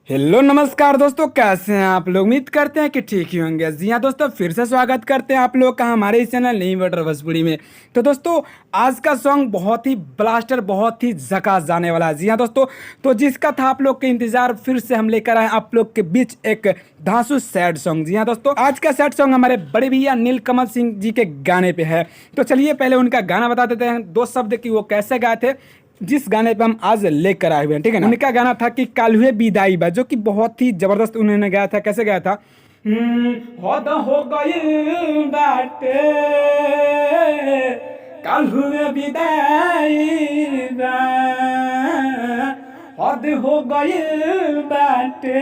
Hello नमस्कार दोस्तों, कैसे हैं आप लोग। उम्मीद करते हैं कि ठीक ही होंगे। जी हाँ दोस्तों, फिर से स्वागत करते हैं आप लोग का हमारे इस चैनल नहीं बटर भोजपुरी में। तो दोस्तों, आज का सॉन्ग बहुत ही ब्लास्टर, बहुत ही झकास जाने वाला है। जी हाँ दोस्तों, तो जिसका था आप लोग के इंतजार, फिर से हम लेकर आए आप लोग के बीच एक धांसू सैड सॉन्ग। जी हाँ दोस्तों, आज का सैड सॉन्ग हमारे बड़े भैया नीलकमल सिंह जी के गाने पे है। तो चलिए पहले उनका गाना बता देते हैं, दो शब्द की वो कैसे गाए थे, जिस गाने पे हम आज लेकर आए हुए हैं। ठीक है ना। उनका गाना था कि काल हुए विदाई बा, जो कि बहुत ही जबरदस्त उन्होंने गाया था। कैसे गाया था? हद हो गई बाटे काल हुए विदाई बा, हद हो गई बाटे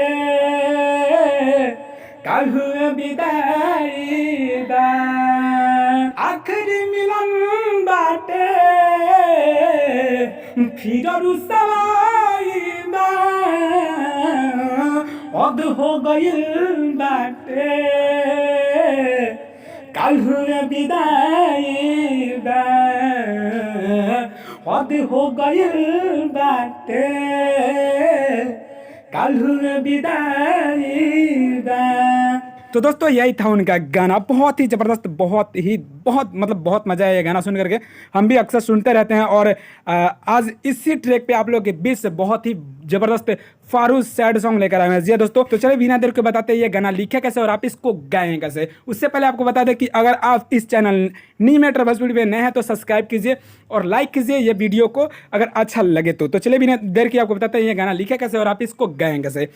काल हुए विदाई बा, आखिरी मिलन बाटे फिर रुसवाई बा, हद हो गइल बाटे काल हुए विदाई बा, हद हो गइल बाटे काल हुए विदाई बा। तो दोस्तों, यही था उनका गाना, बहुत ही ज़बरदस्त, बहुत मज़ा आया ये गाना सुन करके। हम भी अक्सर सुनते रहते हैं। और आज इसी ट्रैक पे आप लोग के बीच से बहुत ही ज़बरदस्त फारूक सैड सॉन्ग लेकर आए हैं। जी दोस्तों, तो चलिए बिना देर के बताते हैं ये गाना लिखे कैसे और आप इसको गाएं कैसे। उससे पहले आपको बता दें कि अगर आप इस चैनल नी मेटर भोजपुरी पे नए हैं तो सब्सक्राइब कीजिए और लाइक कीजिए ये वीडियो को अगर अच्छा लगे तो। चलिए बिना देर के आपको बताते हैं ये गाना लिखे कैसे और आप इसको गाएं कैसे।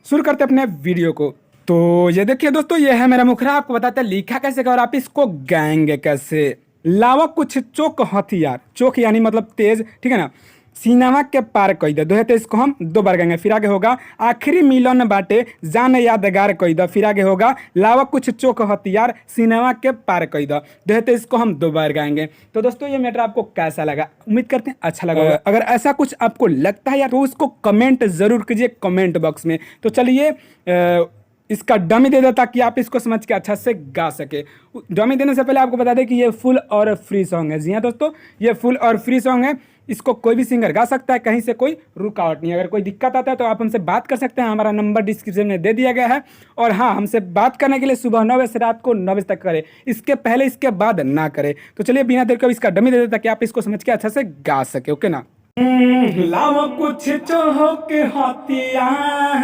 शुरू करते हैं अपने वीडियो को। तो ये देखिए दोस्तों, ये है मेरा मुखड़ा। आपको बताते हैं लिखा कैसे और आप इसको गाएंगे कैसे। लावा कुछ चोक हथियार, चोक यानी मतलब तेज, ठीक है ना। सीनामा के पार कई दे, दोहे तो इसको हम दो बार गाएंगे। फिर आगे होगा आखिरी मिलन बाटे जान यादगार कई दे। फिर आगे होगा लावा कुछ चोक हथियार सीनामा के पार कई दे, दोहे तो इसको हम दो बार गाएंगे। तो दोस्तों, ये मैटर आपको कैसा लगा? उम्मीद करते हैं अच्छा लगा होगा। अगर ऐसा कुछ आपको लगता है यार तो उसको कमेंट जरूर कीजिए कमेंट बॉक्स में। तो चलिए इसका डमी दे दे ताकि आप इसको समझ के अच्छा से गा सके। डमी देने से पहले आपको बता दें कि ये फुल और फ्री सॉन्ग है। जी हाँ दोस्तों, ये फुल और फ्री सॉन्ग है। इसको कोई भी सिंगर गा सकता है, कहीं से कोई रुकावट नहीं है। अगर कोई दिक्कत आता है तो आप हमसे बात कर सकते हैं, हमारा नंबर डिस्क्रिप्शन में दे दिया गया है। और हाँ, हमसे बात करने के लिए सुबह 9 बजे से रात को 9 बजे तक करें, इसके पहले इसके बाद ना करें। तो चलिए बिना देर के इसका डमी दे दे ताकि आप इसको समझ के अच्छा से गा सके। ओके ना। लाओ कुछ चौक हथियार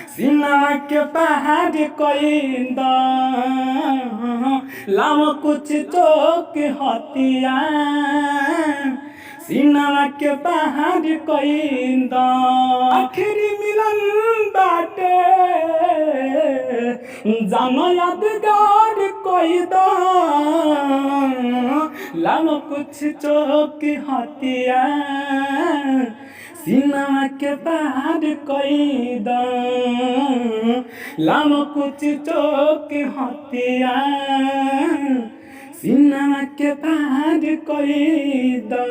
सीना के पहाड़ कोई दा, लाओ कुछ चौक हथियार सीना के पहाड़ कोई दा, आखिरी मिलन बाटे जानो यादगार कोई दा, लाओ कुछ चौक हथियार सीना के पहाड़ कोई दा, लाओ कुछ चौक हथियार सीना के पहाड़ कोई दा।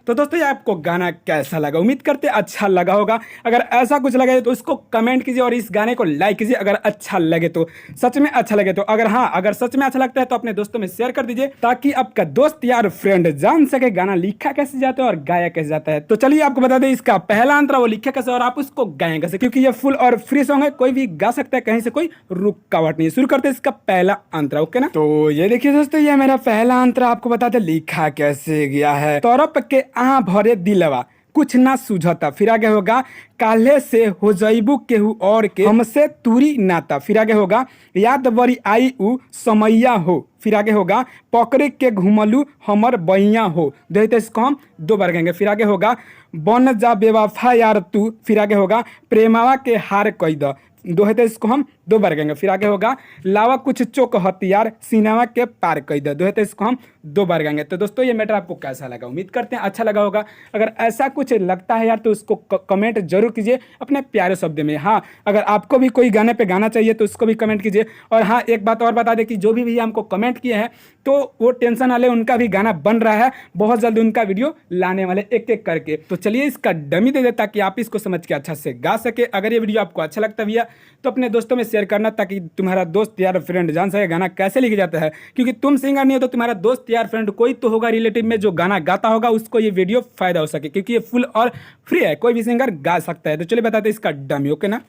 तो दोस्तों, ये आपको गाना कैसा लगा? उम्मीद करते अच्छा लगा होगा। अगर ऐसा कुछ लगे तो इसको कमेंट कीजिए और इस गाने को लाइक कीजिए अगर अच्छा लगे तो, सच में अच्छा लगे तो। अगर सच में अच्छा लगता है तो अपने दोस्तों में शेयर कर दीजिए ताकि आपका दोस्त यार फ्रेंड जान सके गाना लिखा कैसे जाता है और गाया कैसे जाता है। तो चलिए आपको बता दें इसका पहला अंतरा वो लिखा कैसे और आप उसको गाएं कैसे, क्योंकि ये फुल और फ्री सॉन्ग है, कोई भी गा सकता है, कहीं से कोई रुकावट नहीं है। शुरू करते हैं इसका पहला अंतरा। ओके ना। तो ये देखिए दोस्तों, ये मेरा पहला अंतरा आपको बता दें लिखा कैसे गया है। तौरप के आ भरे दिलवा कुछ ना सुझता। फिर आगे होगा काल्हे से हो जइबू केहू और के हमसे दूरी नाता। फिर आगे होगा याद बड़ी आई उ समैया हो। फिर आगे होगा पकड़े के घुमलू हमर बहिया हो, देखते इसको हम दो बार गाएंगे। फिर आगे होगा बन जा बेवफा यार तू। फिर आगे होगा प्रेमावा के हार कई द, दोहे तो इसको हम दो बार गाएंगे। फिर आगे होगा लावा कुछ चोक हथियार सीनावा के पार कई दे, दोहे तो इसको हम दो बार गाएंगे। तो दोस्तों, ये मैटर आपको कैसा लगा? उम्मीद करते हैं अच्छा लगा होगा। अगर ऐसा कुछ लगता है यार तो उसको कमेंट जरूर कीजिए अपने प्यारे शब्द में। हाँ, अगर आपको भी कोई गाने पे गाना चाहिए तो उसको भी कमेंट कीजिए। और हाँ, एक बात और बता दें कि जो भी भैया हमको कमेंट किए हैं तो वो टेंशन वाले, उनका भी गाना बन रहा है, बहुत जल्दी उनका वीडियो लाने वाले एक एक करके। तो चलिए इसका डमी दे दे ताकि आप इसको समझ के अच्छा से गा सके। अगर ये वीडियो आपको अच्छा लगता है भैया तो अपने दोस्तों में शेयर करना ताकि तुम्हारा दोस्त यार फ्रेंड जान सके गाना कैसे लिखा जाता है, क्योंकि तुम सिंगर नहीं हो तो तुम्हारा दोस्त यार फ्रेंड कोई तो होगा रिलेटिव में जो गाना गाता होगा, उसको ये वीडियो फायदा हो सके, क्योंकि ये फुल और फ्री है, कोई भी सिंगर गा सकता है। तो चलिए बताते हैं इसका डमी, ओके ना।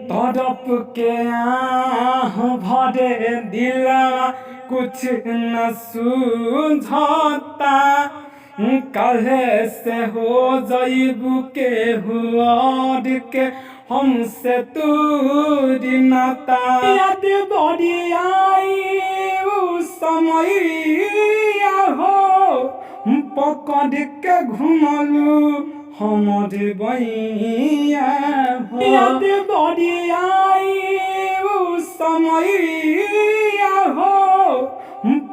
तड़प के आह भरे दिलवा कुछ न सूझता, काहे से हो जइबू के हुआ के हमसे दूरी नाता। याद बड़ी आई उस समय हो, पकड़ के घुमलू हमर बइया हो। याद बड़ी आई उस समय हो,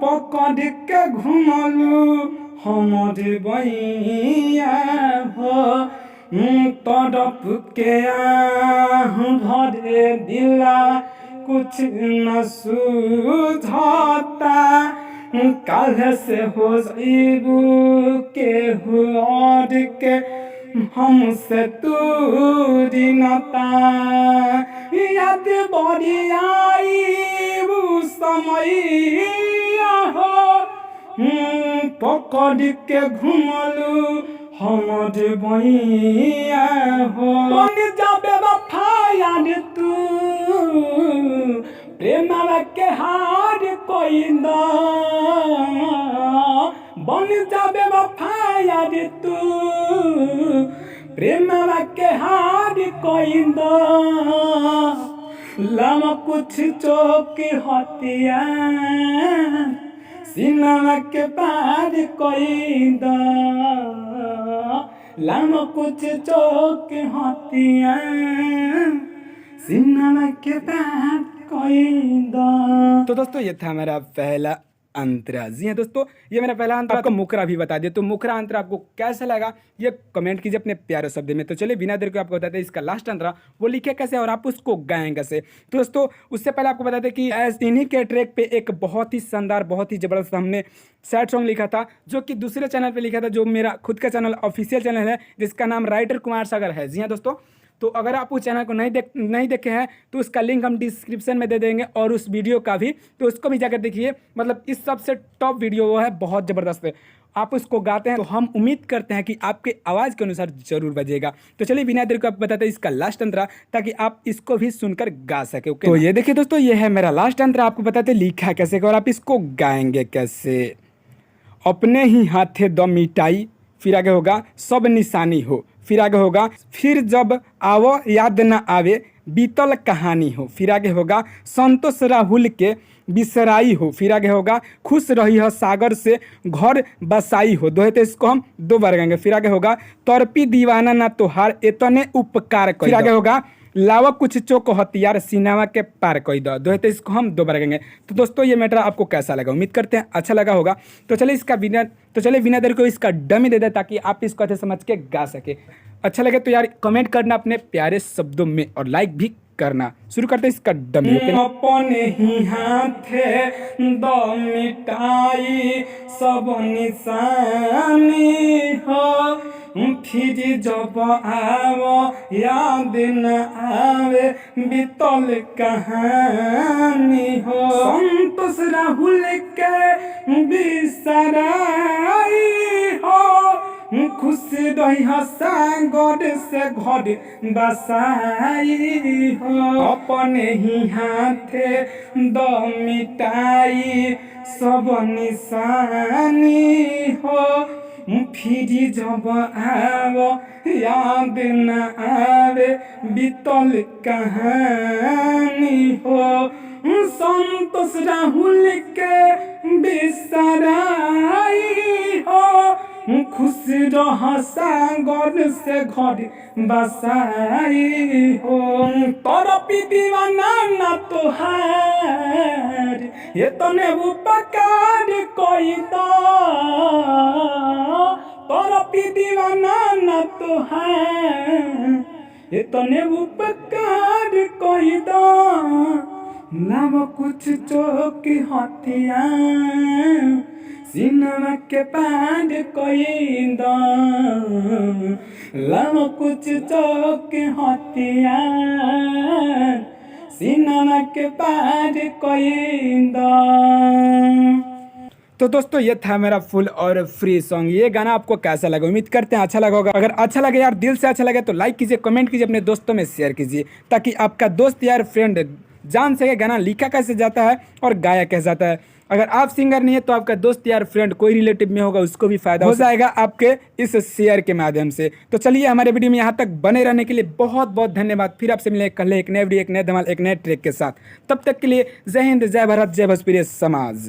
पकड़ के घुमलू हमर बइया हो। तड़प के आह भरे दिला कुछ न सूझता, काहे से हो जइबू के हुआ के हमसे दूरी नाता। याद बड़ी आई उस समय हो, पकड़ के घुमलू हमर बइया हो। बन जाबे वफा यार तू, प्रेमवा के हार कोई द। बन जाबे वफा यार तू, प्रेमवा के हार कोई द। लम कुछ चौक हतिया, सीनमा के पार कोई द। लम कुछ चौक हतिया, सीनमा के पार कोई द। तो दोस्तों ये था मेरा पहला अंतरा। जी हाँ दोस्तों, ये मेरा पहला अंतरा। आपको मुखरा भी बता दिया, तो मुखरा अंतरा आपको कैसा लगा ये कमेंट कीजिए अपने प्यारे शब्द में। तो चलिए बिना देर के आपको बताते हैं इसका लास्ट अंतरा वो लिखे कैसे और आप उसको गाएं कैसे। तो दोस्तों उससे पहले आपको बताते कि इन्हीं के ट्रैक पे एक बहुत ही शानदार बहुत ही जबरदस्त हमने सैड सॉन्ग लिखा था, जो कि दूसरे चैनल पे लिखा था, जो मेरा खुद का चैनल ऑफिशियल चैनल है, जिसका नाम राइटर कुमार सागर है। जी हाँ दोस्तों, तो अगर आप उस चैनल को नहीं देखे हैं तो उसका लिंक हम डिस्क्रिप्शन में दे देंगे, और उस वीडियो का भी, तो उसको भी जाकर देखिए। मतलब इस सबसे टॉप वीडियो वो है, बहुत ज़बरदस्त है। आप उसको गाते हैं तो हम उम्मीद करते हैं कि आपके आवाज़ के अनुसार जरूर बजेगा। तो चलिए बिना देर को आप बताते हैं इसका लास्ट अंतरा, ताकि आप इसको भी सुनकर गा सके। ओके, तो ये देखिए दोस्तों, ये है मेरा लास्ट अंतरा। आपको बताते लिखा कैसे और आप इसको गाएंगे कैसे। अपने ही हाथे दम मिटाई, फिर आगे होगा सब निशानी हो, फिर आगे होगा फिर जब आवो याद न आवे बीतल कहानी हो, फिर आगे होगा संतोष राहुल के बिसराई हो, फिर आगे होगा खुश रही हो सागर से घर बसाई हो। दो है तो इसको हम दो बार गाएंगे। फिर आगे होगा तड़पी दीवाना ना तोहार एतने उपकार कर। फिर आगे होगा लावा कुछ चोक हथियार सिनेमा के पार कोई दो है तो इसको हम दो बार गाएंगे। तो दोस्तों ये मैटर आपको कैसा लगा, उम्मीद करते हैं अच्छा लगा होगा। तो चलिए बिना देर को इसका डमी दे दे, ताकि आप इसको अच्छे समझ के गा सके। अच्छा लगे तो यार कमेंट करना अपने प्यारे शब्दों में, और लाइक भी करना। शुरू करते हैं इसका डमी। अपने ही हाथे दम मिटाई सब निशानी हो, फिर जब आवो याद न आवे बीतल कहानी हो। संतोष राहुल के बिसराई हो, खुश रही सागर से घर बसाई हो। अपने ही हाथे दम मिटाई सब निशानी हो, फिर जब आवो याद न आवे बीतल कहानी हो। संतोष राहुल के बिसराई हो, खुश रह सागर से घर बसाई हो। तड़पी दीवाना ना तोहार ये तने उपकार कोई दो। तड़पी दीवाना ना तोहार ये तने उपकार कोई दो। नाम कुछ चौक हथियार सिनेमा के पार कोई दो। लाम कुछ चौक हथियार सिनेमा के पार कोई दो। तो दोस्तों ये था मेरा फुल और फ्री सॉन्ग। ये गाना आपको कैसा लगा, उम्मीद करते हैं अच्छा लगा होगा। अगर अच्छा लगे यार, दिल से अच्छा लगे तो लाइक कीजिए, कमेंट कीजिए, अपने दोस्तों में शेयर कीजिए, ताकि आपका दोस्त यार फ्रेंड जान सके गाना लिखा कैसे जाता है और गाया कैसे जाता है। अगर आप सिंगर नहीं है तो आपका दोस्त यार फ्रेंड कोई रिलेटिव में होगा, उसको भी फायदा हो जाएगा आपके इस शेयर के माध्यम से। तो चलिए हमारे वीडियो में यहाँ तक बने रहने के लिए बहुत बहुत धन्यवाद। फिर आपसे मिले कल एक नए वीडियो, एक नए धमाल, एक नए ट्रैक के साथ। तब तक के लिए जय हिंद, जय भारत, जय भोजपुरी समाज।